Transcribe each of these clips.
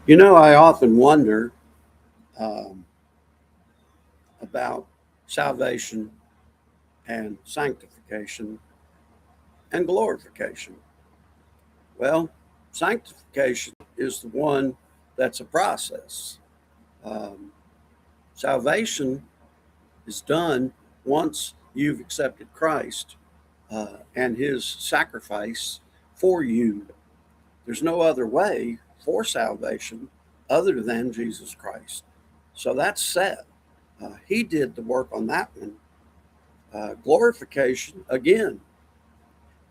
I often wonder um, about salvation and sanctification and glorification. Well, sanctification is the one that's a process. Um, Salvation is done once you've accepted Christ and his sacrifice for you. There's no other way for salvation other than Jesus Christ. So that's set. He did the work on that one. Glorification, again,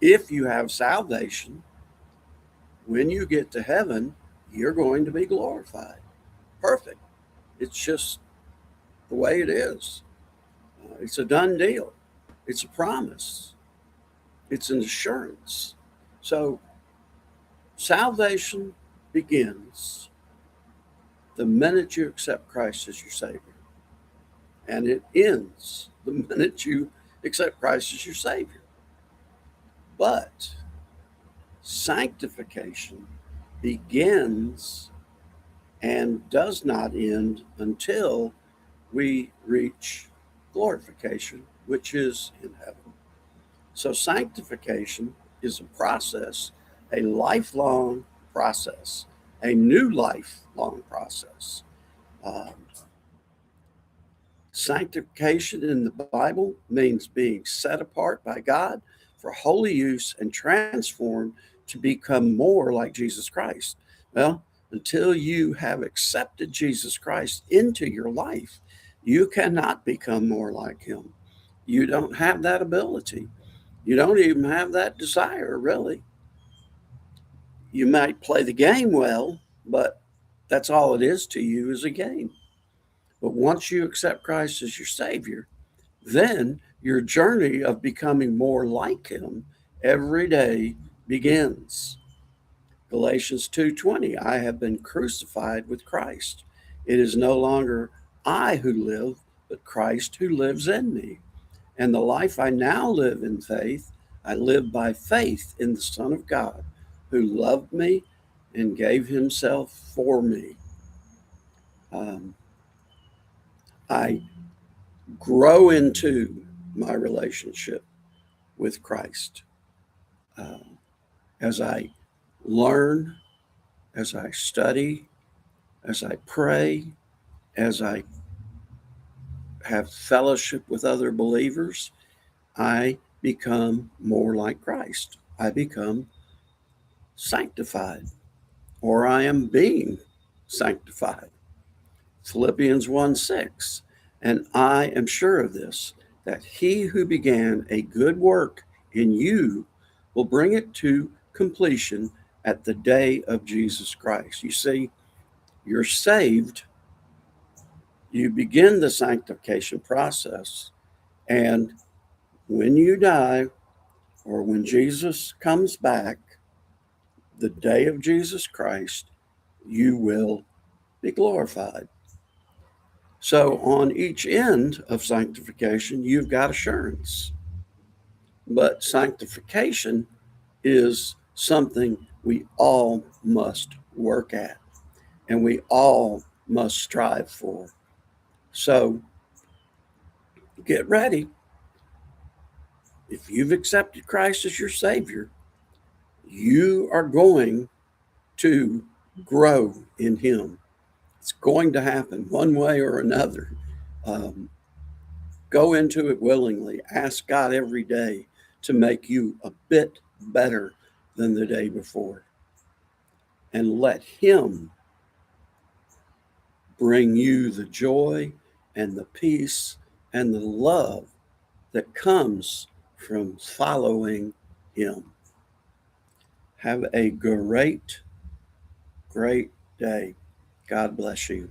if you have salvation, when you get to heaven, you're going to be glorified. Perfect. It's just the way it is. It's a done deal. It's a promise. It's an assurance. So salvation begins the minute you accept Christ as your Savior, and it ends the minute you accept Christ as your Savior. But sanctification begins and does not end until we reach glorification, which is in heaven. So, sanctification is a process, a lifelong process, a new lifelong process. Um, Sanctification in the Bible means being set apart by God for holy use and transformed to become more like Jesus Christ. Well, until you have accepted Jesus Christ into your life, you cannot become more like him. You don't have that ability. You don't even have that desire, really. You might play the game well, but that's all it is to you is a game. But once you accept Christ as your Savior, then your journey of becoming more like him every day begins. Galatians 2:20, I have been crucified with Christ. It is no longer I who live, but Christ who lives in me. And the life I now live in faith, I live by faith in the Son of God, who loved me and gave himself for me. Um, I grow into my relationship with Christ uh, as I learn, as I study, as I pray, as I have fellowship with other believers. I become more like Christ. I become sanctified, or I am being sanctified. Philippians 1:6. And I am sure of this, that he who began a good work in you will bring it to completion at the day of Jesus Christ. You see, you're saved, you begin the sanctification process, and when you die or when Jesus comes back, the day of Jesus Christ, you will be glorified. So, on each end of sanctification, you've got assurance. But sanctification is something we all must work at and we all must strive for. So, get ready. If you've accepted Christ as your Savior, you are going to grow in Him. It's going to happen one way or another. Um, Go into it willingly. Ask God every day to make you a bit better than the day before. And let Him bring you the joy and the peace and the love that comes from following Him. Have a great, great day. God bless you.